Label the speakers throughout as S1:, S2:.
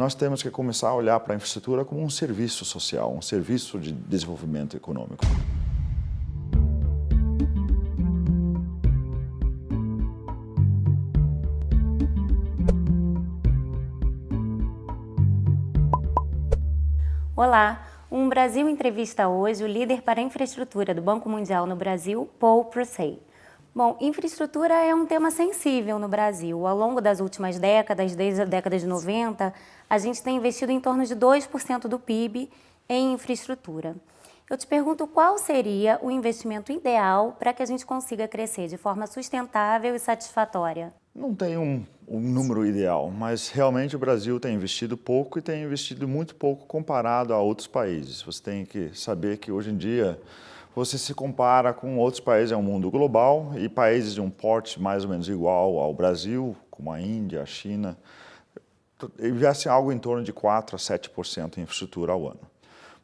S1: nós temos que começar a olhar para a infraestrutura como um serviço social, um serviço de desenvolvimento econômico.
S2: Olá, o Brasil entrevista hoje o líder para a infraestrutura do Banco Mundial no Brasil, Paul Prusey. Bom, infraestrutura é um tema sensível no Brasil. Ao longo das últimas décadas, desde a década de 90, a gente tem investido em torno de 2% do PIB em infraestrutura. Eu te pergunto qual seria o investimento ideal para que a gente consiga crescer de forma sustentável e satisfatória?
S1: Não tem um número ideal, mas realmente o Brasil tem investido pouco e tem investido muito pouco comparado a outros países. Você tem que saber que hoje em dia você se compara com outros países, é um mundo global e países de um porte mais ou menos igual ao Brasil, como a Índia, a China, investem algo em torno de 4% a 7% em infraestrutura ao ano.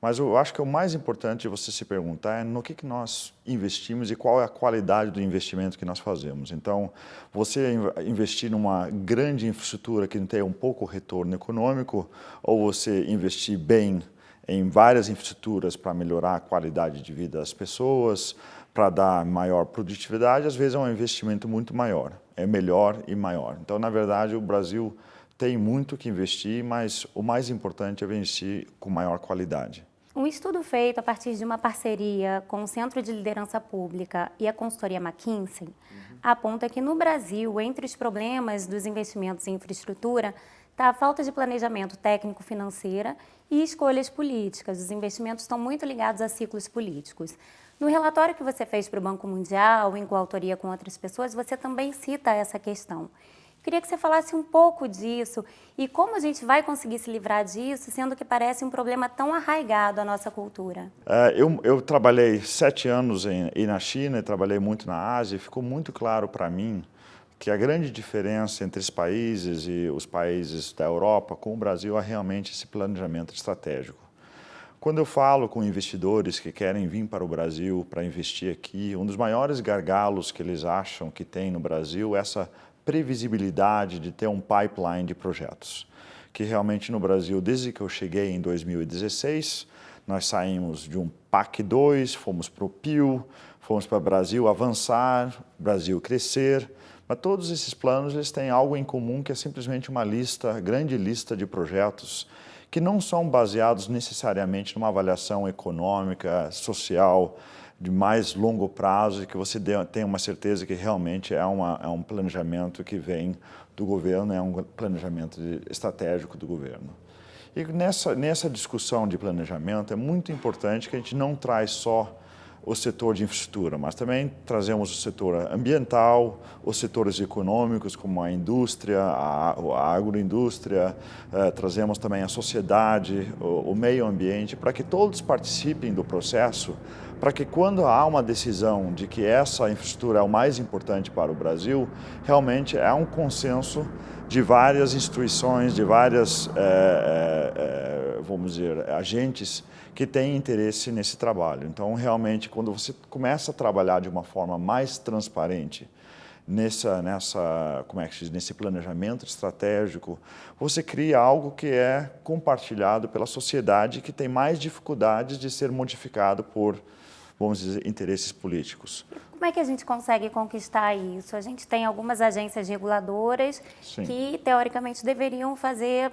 S1: Mas eu acho que o mais importante de você se perguntar é no que nós investimos e qual é a qualidade do investimento que nós fazemos. Então, você investir numa grande infraestrutura que tem um pouco retorno econômico, ou você investir bem em várias infraestruturas para melhorar a qualidade de vida das pessoas, para dar maior produtividade, às vezes é um investimento muito maior, é melhor e maior. Então, na verdade, o Brasil tem muito que investir, mas o mais importante é investir com maior qualidade.
S2: Um estudo feito a partir de uma parceria com o Centro de Liderança Pública e a consultoria McKinsey aponta que no Brasil, entre os problemas dos investimentos em infraestrutura, está a falta de planejamento técnico-financeira e escolhas políticas. Os investimentos estão muito ligados a ciclos políticos. No relatório que você fez para o Banco Mundial, em coautoria com outras pessoas, você também cita essa questão. Queria que você falasse um pouco disso e como a gente vai conseguir se livrar disso, sendo que parece um problema tão arraigado à nossa cultura.
S1: Eu trabalhei 7 anos na China e trabalhei muito na Ásia e ficou muito claro para mim que a grande diferença entre os países e os países da Europa com o Brasil é realmente esse planejamento estratégico. Quando eu falo com investidores que querem vir para o Brasil para investir aqui, um dos maiores gargalos que eles acham que tem no Brasil é essa previsibilidade de ter um pipeline de projetos, que realmente no Brasil, desde que eu cheguei em 2016, nós saímos de um PAC 2, fomos para o PIL, fomos para o Brasil avançar, Brasil crescer, mas todos esses planos eles têm algo em comum que é simplesmente uma grande lista de projetos que não são baseados necessariamente numa avaliação econômica, social, de mais longo prazo e que você tenha uma certeza que realmente é um planejamento que vem do governo, é um planejamento estratégico do governo. E nessa discussão de planejamento é muito importante que a gente não traz só o setor de infraestrutura, mas também trazemos o setor ambiental, os setores econômicos como a indústria, a agroindústria, trazemos também a sociedade, o meio ambiente, para que todos participem do processo, para que quando há uma decisão de que essa infraestrutura é o mais importante para o Brasil, realmente é um consenso de várias instituições, de várias, vamos dizer, agentes que têm interesse nesse trabalho. Então, realmente, quando você começa a trabalhar de uma forma mais transparente, nesse planejamento estratégico, você cria algo que é compartilhado pela sociedade que tem mais dificuldades de ser modificado por, vamos dizer, interesses políticos.
S2: Como é que a gente consegue conquistar isso? A gente tem algumas agências reguladoras que, teoricamente, deveriam fazer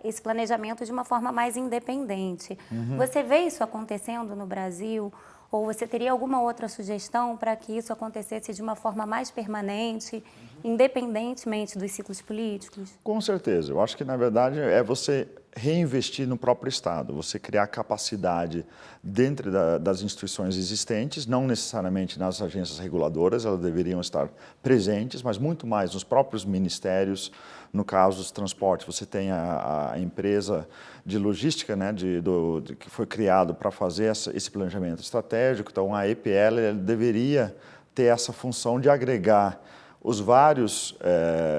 S2: esse planejamento de uma forma mais independente. Você vê isso acontecendo no Brasil? Ou você teria alguma outra sugestão para que isso acontecesse de uma forma mais permanente, independentemente dos ciclos políticos?
S1: Com certeza. Eu acho que, na verdade, é você reinvestir no próprio Estado, você criar capacidade dentro das instituições existentes, não necessariamente nas agências reguladoras, elas deveriam estar presentes, mas muito mais nos próprios ministérios. No caso dos transportes, você tem a empresa de logística, né, que foi criado para fazer esse planejamento estratégico. Então, a EPL deveria ter essa função de agregar os vários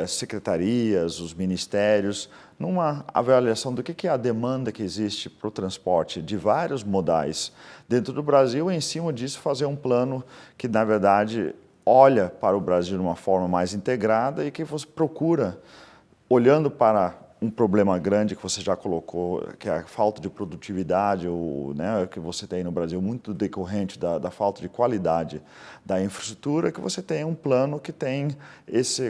S1: secretarias, os ministérios, numa avaliação do que é a demanda que existe para o transporte de vários modais dentro do Brasil e, em cima disso, fazer um plano que, na verdade, olha para o Brasil de uma forma mais integrada e que você procura, olhando para um problema grande que você já colocou, que é a falta de produtividade, né, que você tem no Brasil, muito decorrente da falta de qualidade da infraestrutura, que você tem um plano que tem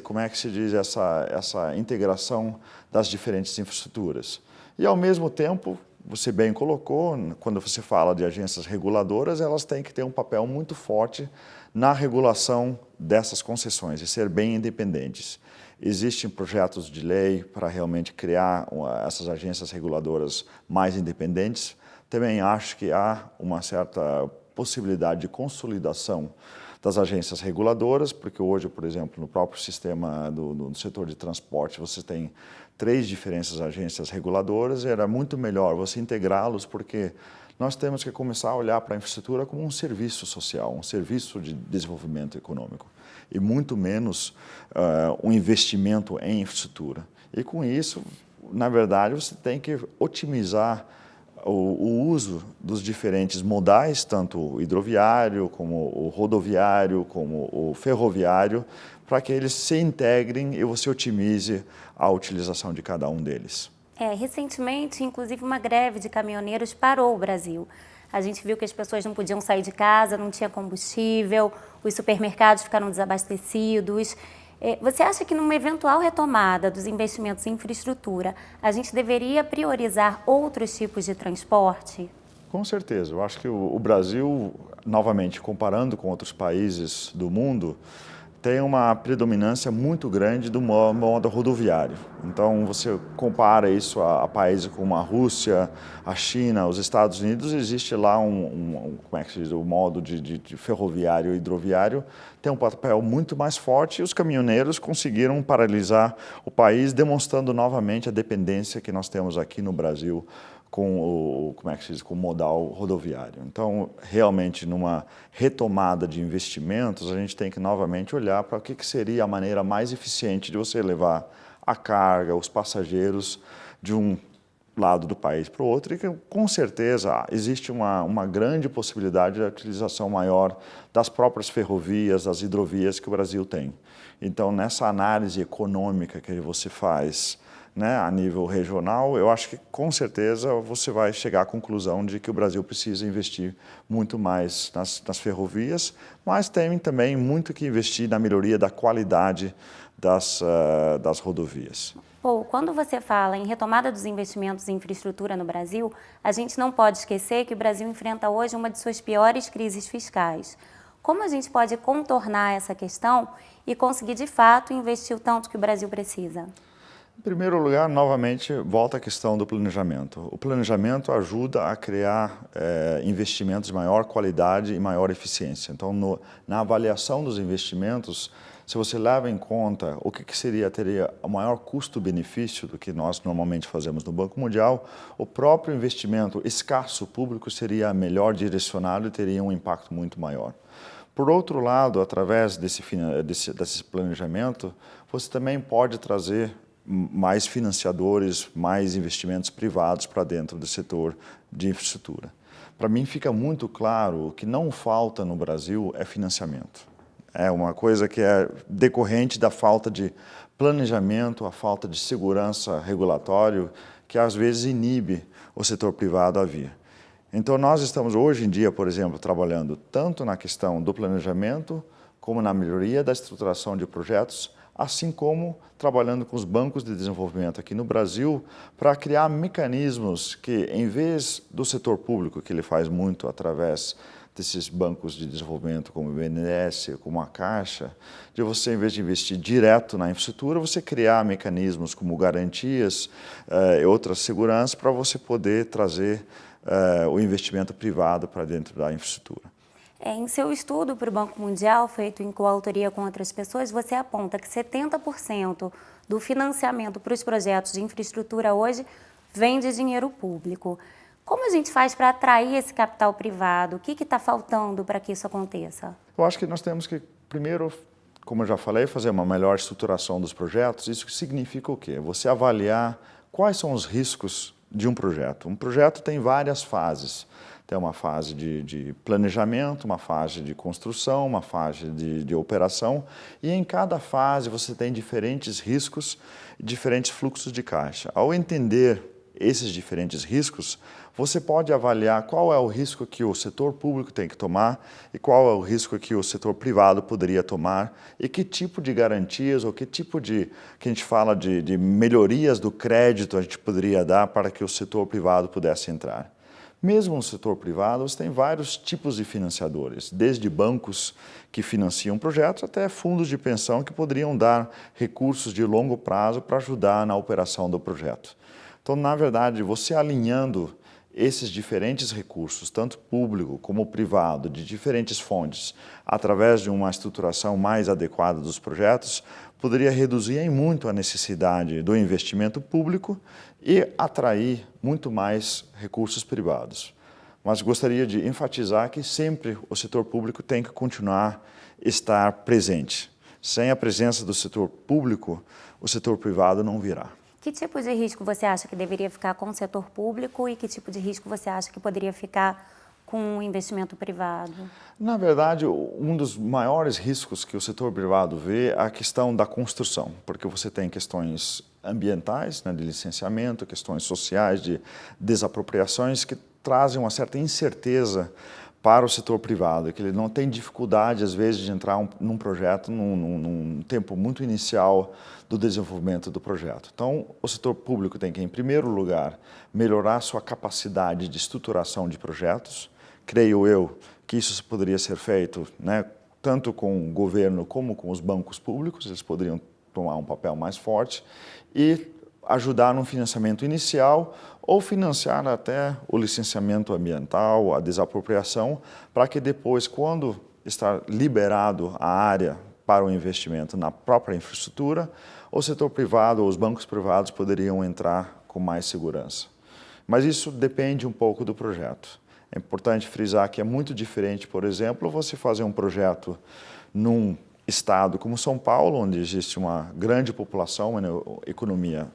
S1: como é que se diz, essa integração das diferentes infraestruturas. E, ao mesmo tempo, você bem colocou, quando você fala de agências reguladoras, elas têm que ter um papel muito forte na regulação dessas concessões e ser bem independentes. Existem projetos de lei para realmente criar essas agências reguladoras mais independentes. Também acho que há uma certa possibilidade de consolidação das agências reguladoras, porque hoje, por exemplo, no próprio sistema do setor de transporte, você tem 3 diferentes agências reguladoras, e era muito melhor você integrá-los, porque nós temos que começar a olhar para a infraestrutura como um serviço social, um serviço de desenvolvimento econômico, e muito menos um investimento em infraestrutura. E com isso, na verdade, você tem que otimizar o uso dos diferentes modais, tanto o hidroviário, como o rodoviário, como o ferroviário, para que eles se integrem e você otimize a utilização de cada um deles.
S2: Recentemente, inclusive, uma greve de caminhoneiros parou o Brasil. A gente viu que as pessoas não podiam sair de casa, não tinha combustível, os supermercados ficaram desabastecidos. Você acha que numa eventual retomada dos investimentos em infraestrutura, a gente deveria priorizar outros tipos de transporte?
S1: Com certeza. Eu acho que o Brasil, novamente, comparando com outros países do mundo, tem uma predominância muito grande do modo rodoviário. Então, você compara isso a países como a Rússia, a China, os Estados Unidos, existe lá como é que se diz, o modo de ferroviário e hidroviário tem um papel muito mais forte, e os caminhoneiros conseguiram paralisar o país, demonstrando novamente a dependência que nós temos aqui no Brasil com com o modal rodoviário. Então, realmente, numa retomada de investimentos, a gente tem que novamente olhar para o que seria a maneira mais eficiente de você levar a carga, os passageiros, de um lado do país para o outro, e que, com certeza, existe uma grande possibilidade de utilização maior das próprias ferrovias, das hidrovias que o Brasil tem. Então, nessa análise econômica que você faz, né, a nível regional, eu acho que, com certeza, você vai chegar à conclusão de que o Brasil precisa investir muito mais nas ferrovias, mas tem também muito que investir na melhoria da qualidade das rodovias.
S2: Quando você fala em retomada dos investimentos em infraestrutura no Brasil, a gente não pode esquecer que o Brasil enfrenta hoje uma de suas piores crises fiscais. Como a gente pode contornar essa questão e conseguir, de fato, investir o tanto que o Brasil precisa?
S1: Em primeiro lugar, novamente, volta à questão do planejamento. O planejamento ajuda a criar investimentos de maior qualidade e maior eficiência. Então, na avaliação dos investimentos, se você leva em conta o que teria o maior custo-benefício do que nós normalmente fazemos no Banco Mundial, o próprio investimento escasso público seria melhor direcionado e teria um impacto muito maior. Por outro lado, através desse planejamento, você também pode trazer mais financiadores, mais investimentos privados para dentro do setor de infraestrutura. Para mim fica muito claro que não falta no Brasil é financiamento. É uma coisa que é decorrente da falta de planejamento, a falta de segurança regulatória, que às vezes inibe o setor privado a vir. Então, nós estamos hoje em dia, por exemplo, trabalhando tanto na questão do planejamento, como na melhoria da estruturação de projetos, assim como trabalhando com os bancos de desenvolvimento aqui no Brasil para criar mecanismos que, em vez do setor público, que ele faz muito através desses bancos de desenvolvimento como o BNDES, como a Caixa, de você, em vez de investir direto na infraestrutura, você criar mecanismos como garantias e outras seguranças para você poder trazer o investimento privado para dentro da infraestrutura.
S2: Em seu estudo para o Banco Mundial, feito em coautoria com outras pessoas, você aponta que 70% do financiamento para os projetos de infraestrutura hoje vem de dinheiro público. Como a gente faz para atrair esse capital privado? O que está faltando para que isso aconteça?
S1: Eu acho que nós temos que, primeiro, como eu já falei, fazer uma melhor estruturação dos projetos. Isso significa o quê? Você avaliar quais são os riscos de um projeto. Um projeto tem várias fases. Tem uma fase de planejamento, uma fase de construção, uma fase de operação, e em cada fase você tem diferentes riscos e diferentes fluxos de caixa. Ao entender esses diferentes riscos, você pode avaliar qual é o risco que o setor público tem que tomar e qual é o risco que o setor privado poderia tomar e que tipo de garantias ou que tipo que a gente fala de melhorias do crédito a gente poderia dar para que o setor privado pudesse entrar. Mesmo no setor privado, você tem vários tipos de financiadores, desde bancos que financiam projetos até fundos de pensão que poderiam dar recursos de longo prazo para ajudar na operação do projeto. Então, na verdade, você alinhando esses diferentes recursos, tanto público como privado, de diferentes fontes, através de uma estruturação mais adequada dos projetos, poderia reduzir em muito a necessidade do investimento público e atrair muito mais recursos privados. Mas gostaria de enfatizar que sempre o setor público tem que continuar a estar presente. Sem a presença do setor público, o setor privado não virá.
S2: Que tipo de risco você acha que deveria ficar com o setor público e que tipo de risco você acha que poderia ficar com o investimento privado?
S1: Na verdade, um dos maiores riscos que o setor privado vê é a questão da construção, porque você tem questões ambientais, né, de licenciamento, questões sociais, de desapropriações que trazem uma certa incerteza para o setor privado, que ele não tem dificuldade, às vezes, de entrar num projeto num tempo muito inicial do desenvolvimento do projeto. Então, o setor público tem que, em primeiro lugar, melhorar sua capacidade de estruturação de projetos. Creio eu que isso poderia ser feito, né, tanto com o governo como com os bancos públicos, eles poderiam tomar um papel mais forte e ajudar no financiamento inicial ou financiar até o licenciamento ambiental, a desapropriação, para que depois, quando está liberado a área para o investimento na própria infraestrutura, o setor privado ou os bancos privados poderiam entrar com mais segurança. Mas isso depende um pouco do projeto. É importante frisar que é muito diferente, por exemplo, você fazer um projeto num estado como São Paulo, onde existe uma grande população, uma economia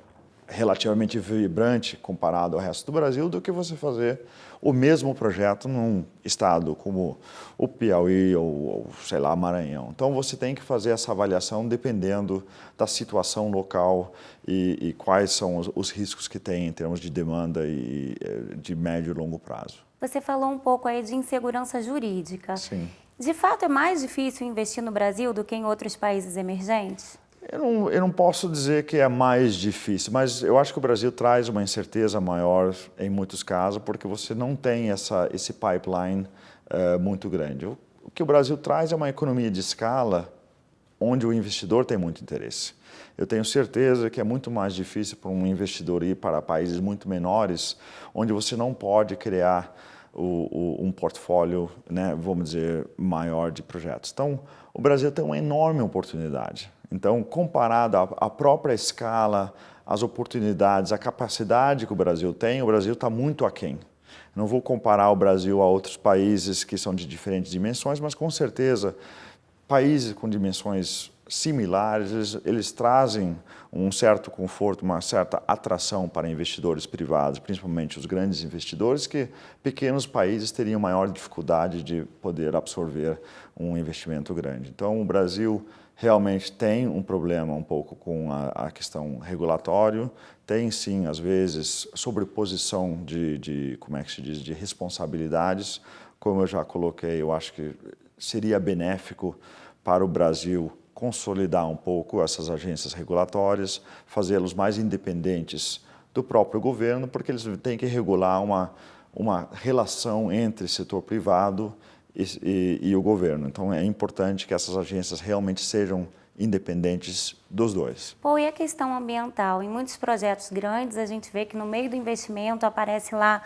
S1: relativamente vibrante comparado ao resto do Brasil, do que você fazer o mesmo projeto num estado como o Piauí ou sei lá, Maranhão. Então, você tem que fazer essa avaliação dependendo da situação local e quais são os riscos que tem em termos de demanda e de médio e longo prazo.
S2: Você falou um pouco aí de insegurança jurídica.
S1: Sim.
S2: De fato, é mais difícil investir no Brasil do que em outros países emergentes?
S1: Eu não posso dizer que é mais difícil, mas eu acho que o Brasil traz uma incerteza maior em muitos casos, porque você não tem esse pipeline muito grande. O que o Brasil traz é uma economia de escala onde o investidor tem muito interesse. Eu tenho certeza que é muito mais difícil para um investidor ir para países muito menores, onde você não pode criar um portfólio, né, vamos dizer, maior de projetos. Então, o Brasil tem uma enorme oportunidade. Então, comparado à própria escala, as oportunidades, a capacidade que o Brasil está muito aquém. Não vou comparar o Brasil a outros países que são de diferentes dimensões, mas com certeza, países com dimensões similares, eles trazem um certo conforto, uma certa atração para investidores privados, principalmente os grandes investidores, que pequenos países teriam maior dificuldade de poder absorver um investimento grande. Então, o Brasil realmente tem um problema um pouco com a questão regulatória, tem sim, às vezes, sobreposição como é que se diz, de responsabilidades. Como eu já coloquei, eu acho que seria benéfico para o Brasil consolidar um pouco essas agências regulatórias, fazê-los mais independentes do próprio governo, porque eles têm que regular uma relação entre setor privado e o governo. Então, é importante que essas agências realmente sejam independentes dos dois.
S2: Pô, e a questão ambiental? Em muitos projetos grandes, a gente vê que no meio do investimento aparece lá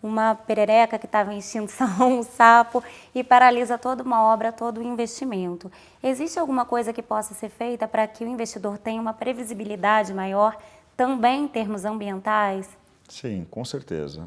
S2: uma perereca que estava em extinção, um sapo, e paralisa toda uma obra, todo o investimento. Existe alguma coisa que possa ser feita para que o investidor tenha uma previsibilidade maior, também em termos ambientais?
S1: Sim, com certeza.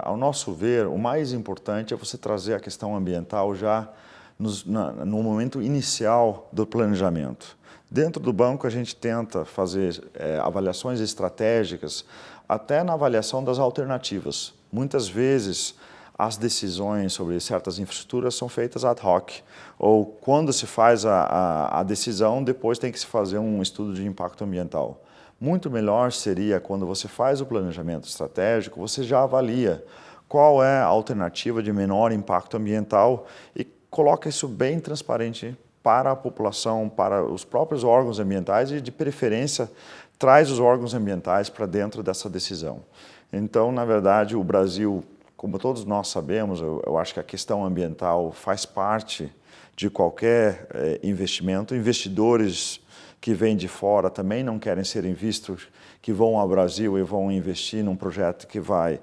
S1: Ao nosso ver, o mais importante é você trazer a questão ambiental já no momento inicial do planejamento. Dentro do banco, a gente tenta fazer avaliações estratégicas até na avaliação das alternativas. Muitas vezes, as decisões sobre certas infraestruturas são feitas ad hoc, ou quando se faz a decisão, depois tem que se fazer um estudo de impacto ambiental. Muito melhor seria, quando você faz o planejamento estratégico, você já avalia qual é a alternativa de menor impacto ambiental e coloca isso bem transparente para a população, para os próprios órgãos ambientais e, de preferência, traz os órgãos ambientais para dentro dessa decisão. Então, na verdade, o Brasil, como todos nós sabemos, eu acho que a questão ambiental faz parte de qualquer investimento. Investidores que vêm de fora também não querem serem vistos, que vão ao Brasil e vão investir num projeto que vai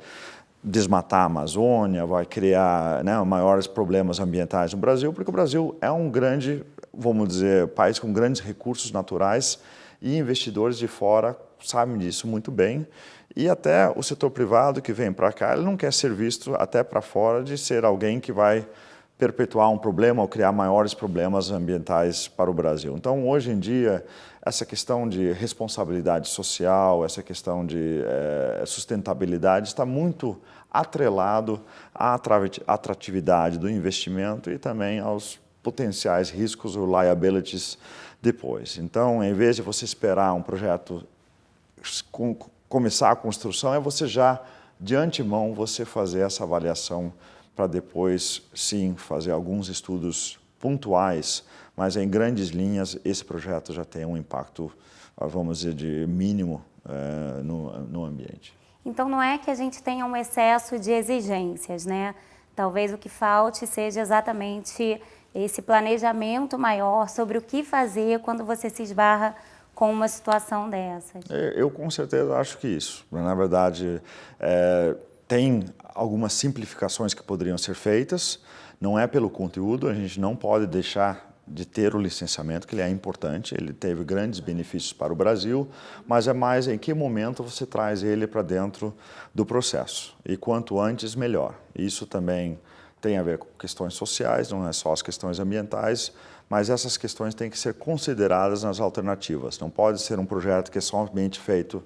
S1: desmatar a Amazônia, vai criar, né, maiores problemas ambientais no Brasil, porque o Brasil é um grande, vamos dizer, país com grandes recursos naturais e investidores de fora sabem disso muito bem. E até o setor privado que vem para cá, ele não quer ser visto até para fora de ser alguém que vai perpetuar um problema ou criar maiores problemas ambientais para o Brasil. Então, hoje em dia, essa questão de responsabilidade social, essa questão de sustentabilidade está muito atrelado à atratividade do investimento e também aos potenciais riscos ou liabilities depois. Então, em vez de você esperar um projeto começar a construção, é você já, de antemão, você fazer essa avaliação para depois, sim, fazer alguns estudos pontuais, mas em grandes linhas, esse projeto já tem um impacto, vamos dizer, de mínimo no ambiente.
S2: Então, não é que a gente tenha um excesso de exigências, né? Talvez o que falte seja exatamente esse planejamento maior sobre o que fazer quando você se esbarra com uma situação dessas.
S1: Eu com certeza acho que isso. Na verdade, tem algumas simplificações que poderiam ser feitas, não é pelo conteúdo, a gente não pode deixar de ter o licenciamento, que ele é importante, ele teve grandes benefícios para o Brasil, mas é mais em que momento você traz ele para dentro do processo. E quanto antes, melhor. Isso também tem a ver com questões sociais, não é só as questões ambientais, mas essas questões têm que ser consideradas nas alternativas. Não pode ser um projeto que é somente feito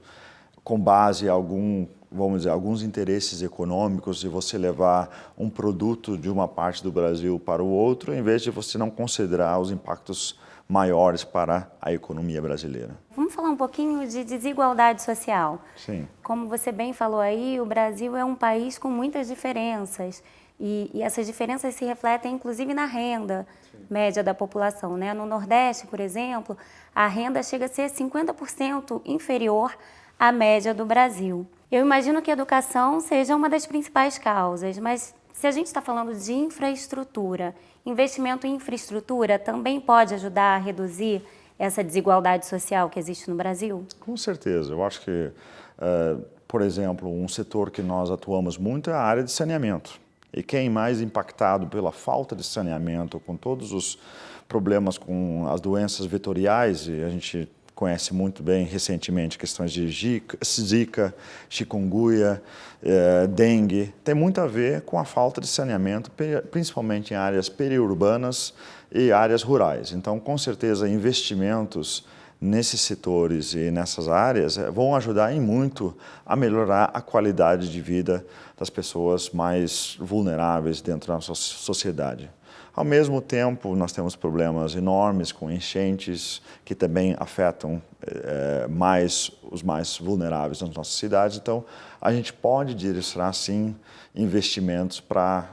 S1: com base em vamos dizer, alguns interesses econômicos de você levar um produto de uma parte do Brasil para o outro, em vez de você não considerar os impactos maiores para a economia brasileira.
S2: Vamos falar um pouquinho de desigualdade social.
S1: Sim.
S2: Como você bem falou aí, o Brasil é um país com muitas diferenças e essas diferenças se refletem inclusive na renda média da população, né? No Nordeste, por exemplo, a renda chega a ser 50% inferior à média do Brasil. Eu imagino que a educação seja uma das principais causas, mas se a gente está falando de infraestrutura, investimento em infraestrutura também pode ajudar a reduzir essa desigualdade social que existe no Brasil?
S1: Com certeza. Eu acho que, por exemplo, um setor que nós atuamos muito é a área de saneamento. E quem mais impactado pela falta de saneamento, com todos os problemas com as doenças vetoriais, e a gente conhece muito bem recentemente questões de Zika, chikungunya, dengue, tem muito a ver com a falta de saneamento, principalmente em áreas periurbanas e áreas rurais. Então, com certeza, investimentos nesses setores e nessas áreas vão ajudar em muito a melhorar a qualidade de vida das pessoas mais vulneráveis dentro da nossa sociedade. Ao mesmo tempo, nós temos problemas enormes com enchentes que também afetam os mais vulneráveis nas nossas cidades. Então, a gente pode direcionar, sim, investimentos para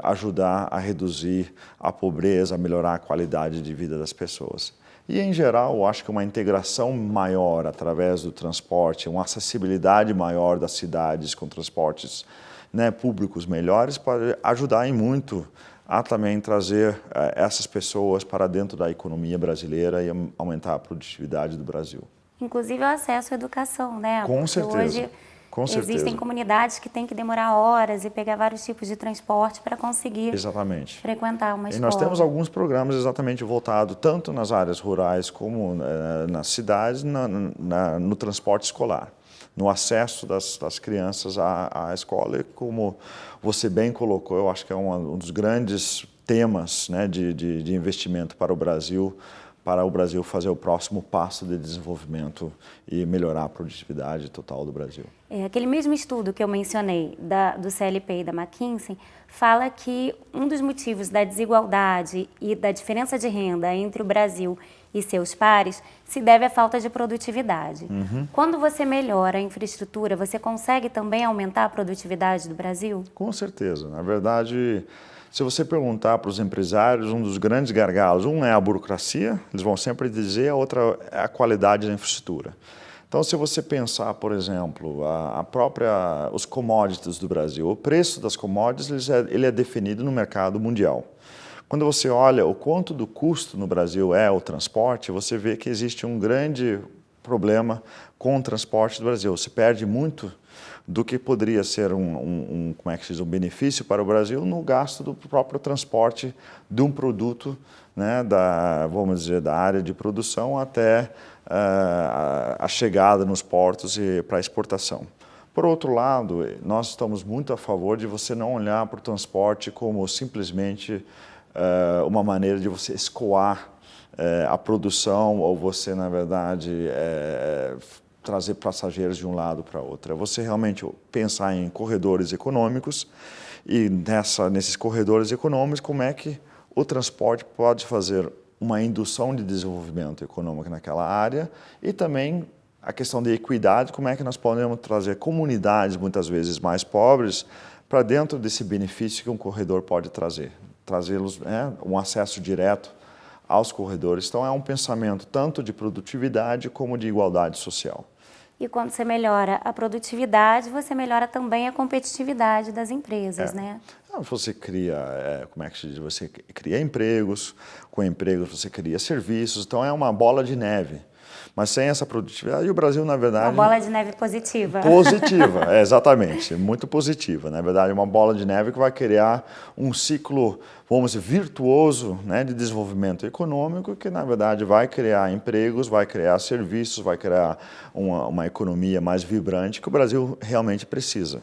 S1: ajudar a reduzir a pobreza, a melhorar a qualidade de vida das pessoas. E, em geral, eu acho que uma integração maior através do transporte, uma acessibilidade maior das cidades com transportes, né, públicos melhores, pode ajudar em muito a também trazer essas pessoas para dentro da economia brasileira e aumentar a produtividade do Brasil.
S2: Inclusive o acesso à educação, né?
S1: Com certeza.
S2: Hoje existem comunidades que têm que demorar horas e pegar vários tipos de transporte para conseguir
S1: Exatamente.
S2: frequentar uma escola.
S1: E nós temos alguns programas exatamente voltados tanto nas áreas rurais como nas cidades, no transporte escolar, no acesso das crianças à escola. E como você bem colocou, eu acho que é um dos grandes temas, né, de investimento para o Brasil fazer o próximo passo de desenvolvimento e melhorar a produtividade total do Brasil.
S2: Aquele mesmo estudo que eu mencionei do CLP e da McKinsey fala que um dos motivos da desigualdade e da diferença de renda entre o Brasil e seus pares se deve à falta de produtividade. Quando você melhora a infraestrutura, você consegue também aumentar a produtividade do Brasil?
S1: Com certeza. Na verdade, se você perguntar para os empresários, um dos grandes gargalos, um é a burocracia, eles vão sempre dizer, a outra é a qualidade da infraestrutura. Então, se você pensar, por exemplo, os commodities do Brasil, o preço das commodities ele é definido no mercado mundial. Quando você olha o quanto do custo no Brasil é o transporte, você vê que existe um grande problema com o transporte do Brasil. Se perde muito do que poderia ser como é que se diz, um benefício para o Brasil no gasto do próprio transporte de um produto, né, vamos dizer, da área de produção até a chegada nos portos e para exportação. Por outro lado, nós estamos muito a favor de você não olhar para o transporte como simplesmente uma maneira de você escoar a produção ou você, na verdade, trazer passageiros de um lado para outro. É você realmente pensar em corredores econômicos e nesses corredores econômicos como é que o transporte pode fazer uma indução de desenvolvimento econômico naquela área e também a questão de equidade, como é que nós podemos trazer comunidades muitas vezes mais pobres para dentro desse benefício que um corredor pode trazer, trazê-los um acesso direto aos corredores. Então é um pensamento tanto de produtividade como de igualdade social.
S2: E quando você melhora a produtividade, você melhora também a competitividade das empresas, né?
S1: Você cria, como é que se diz? Você cria empregos, com empregos você cria serviços, então é uma bola de neve. Mas sem essa produtividade, e o Brasil, na verdade...
S2: Uma bola de neve positiva.
S1: Positiva, exatamente, muito positiva. Na verdade, uma bola de neve que vai criar um ciclo, vamos dizer, virtuoso, né, de desenvolvimento econômico, que, na verdade, vai criar empregos, vai criar serviços, vai criar uma economia mais vibrante que o Brasil realmente precisa.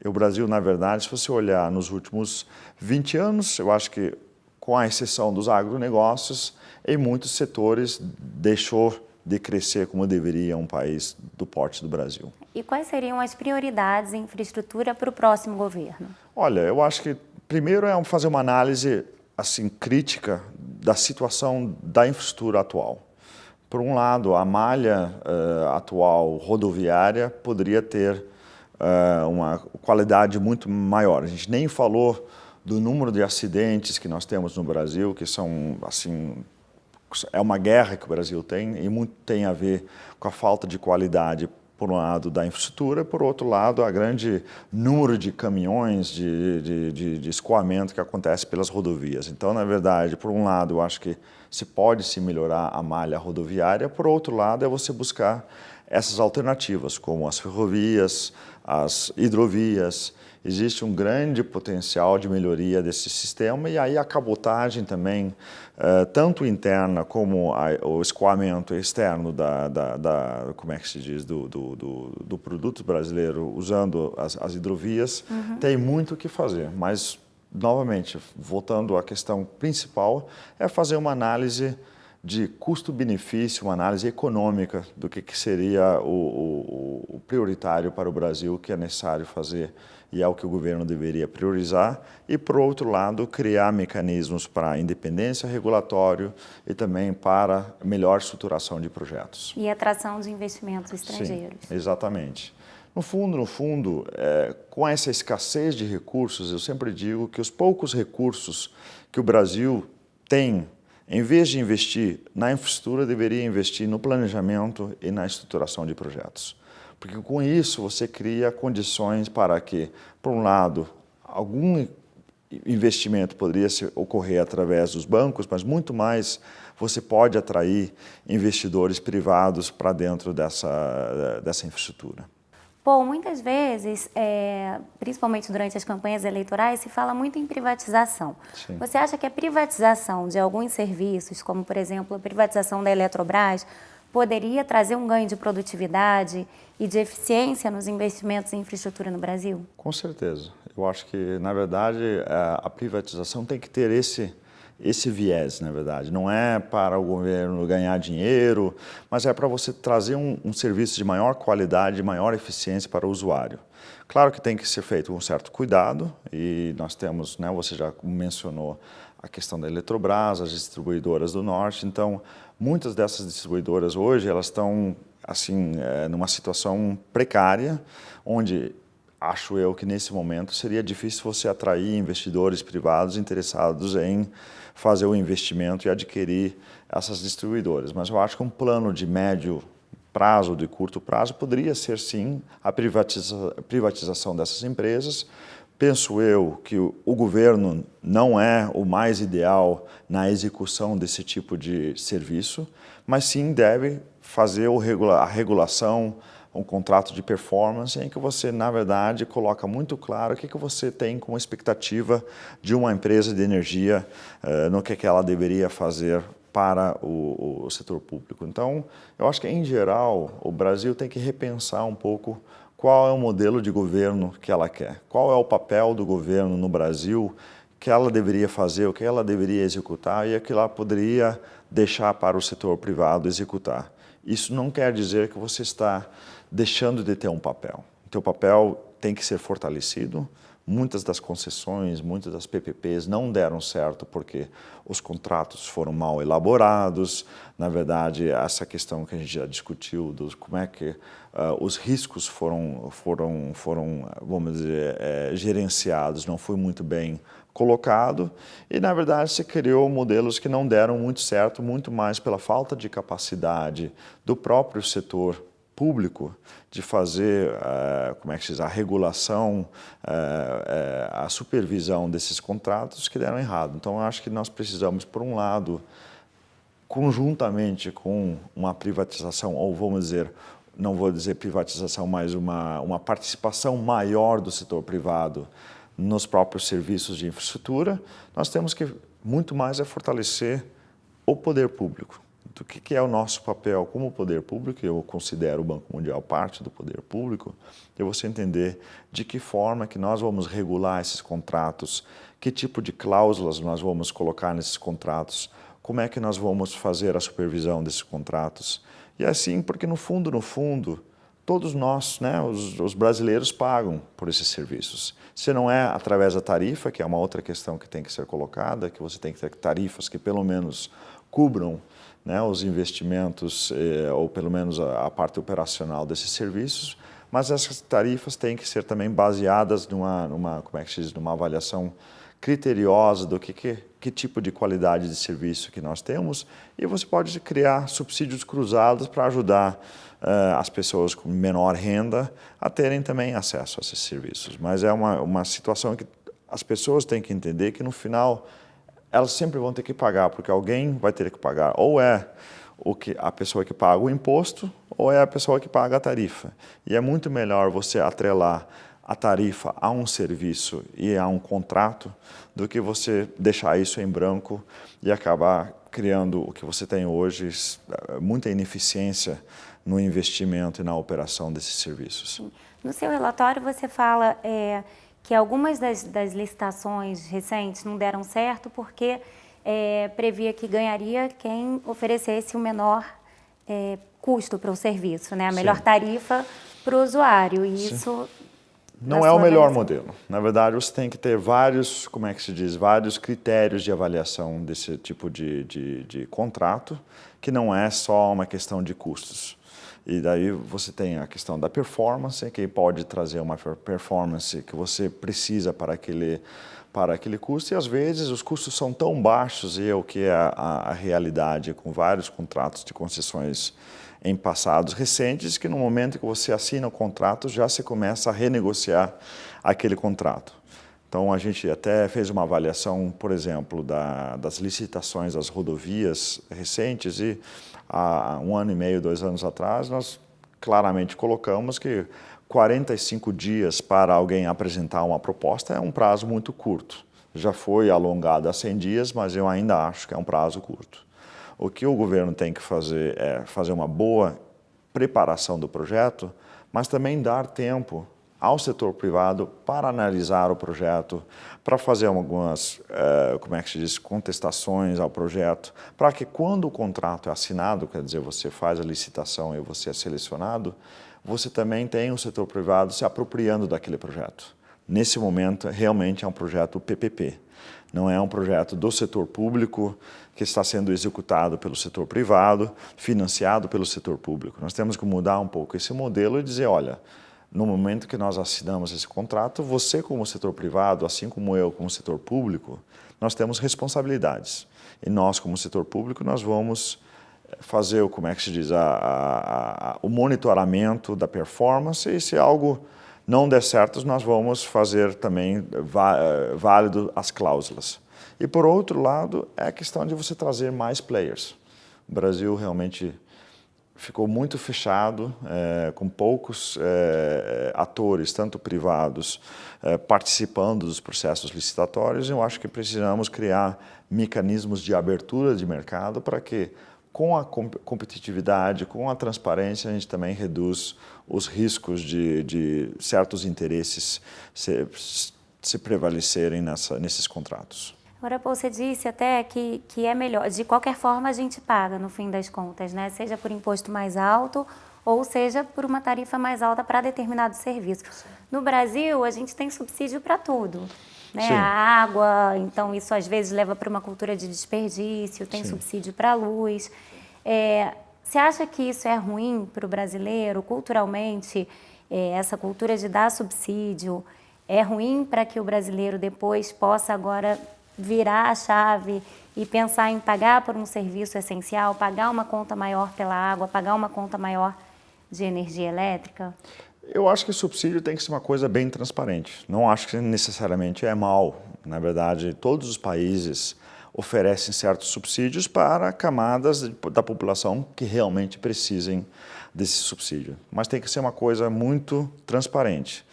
S1: E o Brasil, na verdade, se você olhar nos últimos 20 anos, eu acho que, com a exceção dos agronegócios, em muitos setores deixou de crescer como deveria um país do porte do Brasil.
S2: E quais seriam as prioridades em infraestrutura para o próximo governo?
S1: Olha, eu acho que primeiro é fazer uma análise assim crítica da situação da infraestrutura atual. Por um lado, a malha atual rodoviária poderia ter uma qualidade muito maior. A gente nem falou do número de acidentes que nós temos no Brasil, que são assim... É uma guerra que o Brasil tem e muito tem a ver com a falta de qualidade, por um lado, da infraestrutura, por outro lado, a grande número de caminhões de escoamento que acontece pelas rodovias. Então, na verdade, por um lado, eu acho que se pode se melhorar a malha rodoviária, por outro lado, é você buscar essas alternativas, como as ferrovias, as hidrovias. Existe um grande potencial de melhoria desse sistema e aí a cabotagem também, tanto interna como o escoamento externo como é que se diz, do produto brasileiro usando as hidrovias, tem muito o que fazer. Mas, novamente, voltando à questão principal, é fazer uma análise de custo-benefício, uma análise econômica do que seria o prioritário para o Brasil, que é necessário fazer e é o que o governo deveria priorizar, e, por outro lado, criar mecanismos para independência regulatória e também para melhor estruturação de projetos.
S2: E atração de investimentos estrangeiros.
S1: Sim, exatamente. No fundo, com essa escassez de recursos, eu sempre digo que os poucos recursos que o Brasil tem, em vez de investir na infraestrutura, deveria investir no planejamento e na estruturação de projetos. Porque com isso você cria condições para que, por um lado, algum investimento poderia ocorrer através dos bancos, mas muito mais você pode atrair investidores privados para dentro dessa infraestrutura.
S2: Bom, muitas vezes, principalmente durante as campanhas eleitorais, se fala muito em privatização. Sim. Você acha que a privatização de alguns serviços, como, por exemplo, a privatização da Eletrobras, poderia trazer um ganho de produtividade e de eficiência nos investimentos em infraestrutura no Brasil?
S1: Com certeza. Eu acho que, na verdade, a privatização tem que ter esse viés, na verdade. Não é para o governo ganhar dinheiro, mas é para você trazer um serviço de maior qualidade, de maior eficiência para o usuário. Claro que tem que ser feito com um certo cuidado, e nós temos, né, você já mencionou a questão da Eletrobras, as distribuidoras do Norte. Então, muitas dessas distribuidoras hoje, elas estão assim, numa situação precária, onde acho eu que nesse momento seria difícil você atrair investidores privados interessados em fazer o investimento e adquirir essas distribuidoras. Mas eu acho que um plano de médio prazo, de curto prazo, poderia ser sim a privatização dessas empresas. Penso eu que o governo não é o mais ideal na execução desse tipo de serviço, mas sim deve fazer a regulação, um contrato de performance em que você, na verdade, coloca muito claro o que você tem como expectativa de uma empresa de energia, no que ela deveria fazer para o setor público. Então, eu acho que, em geral, o Brasil tem que repensar um pouco qual é o modelo de governo que ela quer, qual é o papel do governo no Brasil, que ela deveria fazer, o que ela deveria executar e o que ela poderia deixar para o setor privado executar. Isso não quer dizer que você está deixando de ter um papel. O teu papel tem que ser fortalecido. Muitas das concessões, muitas das PPPs não deram certo porque os contratos foram mal elaborados. Na verdade, essa questão que a gente já discutiu, como é que os riscos foram, vamos dizer, gerenciados, não foi muito bem colocado. E, na verdade, se criou modelos que não deram muito certo, muito mais pela falta de capacidade do próprio setor público de fazer, como é que se diz, a regulação, a supervisão desses contratos que deram errado. Então, eu acho que nós precisamos, por um lado, conjuntamente com uma privatização, ou vamos dizer, não vou dizer privatização, mas uma participação maior do setor privado nos próprios serviços de infraestrutura, nós temos que muito mais fortalecer o poder público. O que é o nosso papel como poder público? Eu considero o Banco Mundial parte do poder público. É você entender de que forma que nós vamos regular esses contratos, que tipo de cláusulas nós vamos colocar nesses contratos, como é que nós vamos fazer a supervisão desses contratos. E assim, porque no fundo, todos nós, né, os brasileiros pagam por esses serviços. Se não é através da tarifa, que é uma outra questão que tem que ser colocada, que você tem que ter tarifas que pelo menos cubram, né, os investimentos, ou pelo menos a parte operacional desses serviços, mas essas tarifas têm que ser também baseadas como é que se diz, numa avaliação criteriosa do que tipo de qualidade de serviço que nós temos, e você pode criar subsídios cruzados para ajudar as pessoas com menor renda a terem também acesso a esses serviços. Mas é uma situação que as pessoas têm que entender que, no final, elas sempre vão ter que pagar, porque alguém vai ter que pagar. Ou é a pessoa que paga o imposto, ou é a pessoa que paga a tarifa. E é muito melhor você atrelar a tarifa a um serviço e a um contrato do que você deixar isso em branco e acabar criando o que você tem hoje, muita ineficiência no investimento e na operação desses serviços.
S2: No seu relatório você fala que algumas das licitações recentes não deram certo porque previa que ganharia quem oferecesse o menor custo para o serviço, né? A melhor tarifa para o usuário. E isso
S1: não é o melhor modelo. Na verdade, você tem que ter vários, como é que se diz, vários critérios de avaliação desse tipo de contrato, que não é só uma questão de custos. E daí você tem a questão da performance, que pode trazer uma performance que você precisa para aquele custo, e às vezes os custos são tão baixos, e é o que é a realidade com vários contratos de concessões em passados recentes, que no momento que você assina o contrato, já se começa a renegociar aquele contrato. Então, a gente até fez uma avaliação, por exemplo, das licitações das rodovias recentes, e há 1 ano e meio, 2 anos atrás, nós claramente colocamos que 45 dias para alguém apresentar uma proposta é um prazo muito curto. Já foi alongado a 100 dias, mas eu ainda acho que é um prazo curto. O que o governo tem que fazer é fazer uma boa preparação do projeto, mas também dar tempo ao setor privado para analisar o projeto, para fazer algumas, como é que se diz, contestações ao projeto, para que quando o contrato é assinado, quer dizer, você faz a licitação e você é selecionado, você também tem o setor privado se apropriando daquele projeto. Nesse momento, realmente é um projeto PPP. Não é um projeto do setor público que está sendo executado pelo setor privado, financiado pelo setor público. Nós temos que mudar um pouco esse modelo e dizer, olha, no momento que nós assinamos esse contrato, você como setor privado, assim como eu como setor público, nós temos responsabilidades. E nós como setor público, nós vamos fazer, como é que se diz, o monitoramento da performance e se algo não der certo, nós vamos fazer também válido as cláusulas. E, por outro lado, é a questão de você trazer mais players. O Brasil realmente ficou muito fechado, com poucos atores, tanto privados, participando dos processos licitatórios. Eu acho que precisamos criar mecanismos de abertura de mercado para que, com a competitividade, com a transparência, a gente também reduz os riscos de certos interesses se prevalecerem nesses contratos.
S2: Agora, você disse até que é melhor, de qualquer forma a gente paga no fim das contas, né? Seja por imposto mais alto ou seja por uma tarifa mais alta para determinado serviço. No Brasil, a gente tem subsídio para tudo. Né? A água, então isso às vezes leva para uma cultura de desperdício, tem subsídio para a luz. Você acha que isso é ruim para o brasileiro, culturalmente, essa cultura de dar subsídio, é ruim para que o brasileiro depois possa agora virar a chave e pensar em pagar por um serviço essencial, pagar uma conta maior pela água, pagar uma conta maior de energia elétrica?
S1: Eu acho que o subsídio tem que ser uma coisa bem transparente. Não acho que necessariamente é mal. Na verdade, todos os países oferecem certos subsídios para camadas da população que realmente precisem desse subsídio. Mas tem que ser uma coisa muito transparente.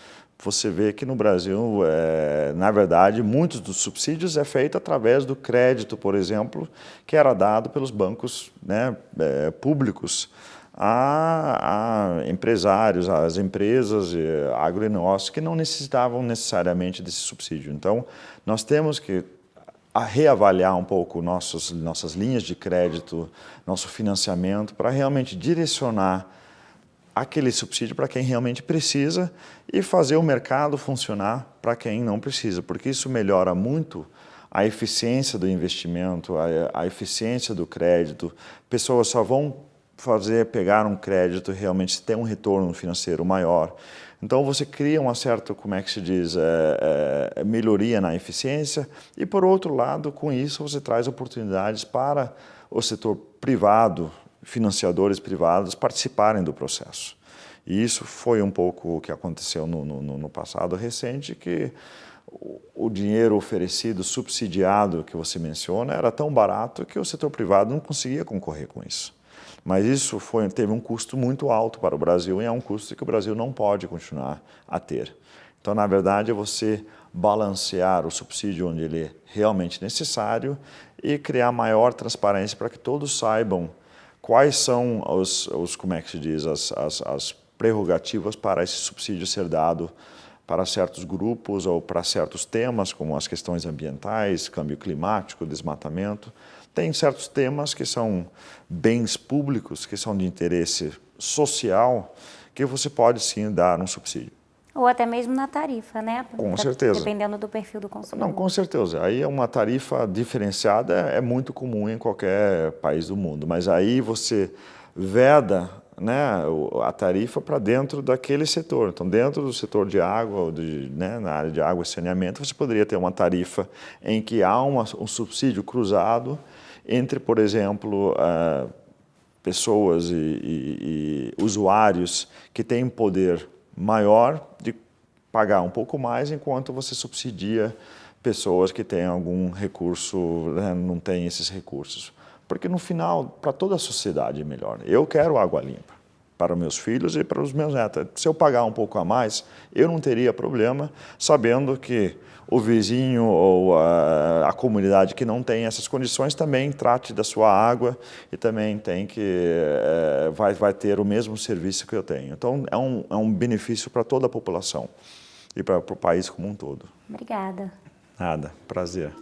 S1: Você vê que no Brasil, na verdade, muitos dos subsídios é feito através do crédito, por exemplo, que era dado pelos bancos, né, públicos a empresários, às empresas agronegócios que não necessitavam necessariamente desse subsídio. Então, nós temos que reavaliar um pouco nossas linhas de crédito, nosso financiamento, para realmente direcionar aquele subsídio para quem realmente precisa e fazer o mercado funcionar para quem não precisa, porque isso melhora muito a eficiência do investimento, a eficiência do crédito. Pessoas só vão pegar um crédito realmente se tem um retorno financeiro maior. Então você cria uma certa, como é que se diz, melhoria na eficiência e, por outro lado, com isso você traz oportunidades para o setor privado, financiadores privados participarem do processo. E isso foi um pouco o que aconteceu no passado recente, que o dinheiro oferecido, subsidiado, que você menciona, era tão barato que o setor privado não conseguia concorrer com isso. Mas isso teve um custo muito alto para o Brasil e é um custo que o Brasil não pode continuar a ter. Então, na verdade, é você balancear o subsídio onde ele é realmente necessário e criar maior transparência para que todos saibam quais são como é que se diz, as prerrogativas para esse subsídio ser dado para certos grupos ou para certos temas, como as questões ambientais, câmbio climático, desmatamento. Tem certos temas que são bens públicos, que são de interesse social, que você pode sim dar um subsídio.
S2: Ou até mesmo na tarifa, né?
S1: Com certeza.
S2: Dependendo do perfil do consumidor.
S1: Não, com certeza. Aí uma tarifa diferenciada é muito comum em qualquer país do mundo, mas aí você veda, né, a tarifa para dentro daquele setor. Então, dentro do setor de água, né, na área de água e saneamento, você poderia ter uma tarifa em que há um subsídio cruzado entre, por exemplo, pessoas e usuários que têm poder maior de pagar um pouco mais, enquanto você subsidia pessoas que têm algum recurso, né, não têm esses recursos. Porque no final, para toda a sociedade é melhor. Eu quero água limpa. para os meus filhos e para os meus netos. Se eu pagar um pouco a mais, eu não teria problema, sabendo que o vizinho ou a comunidade que não tem essas condições também trate da sua água e também tem vai ter o mesmo serviço que eu tenho. Então, é um benefício para toda a população e para o país como um todo.
S2: Obrigada.
S1: Nada, prazer.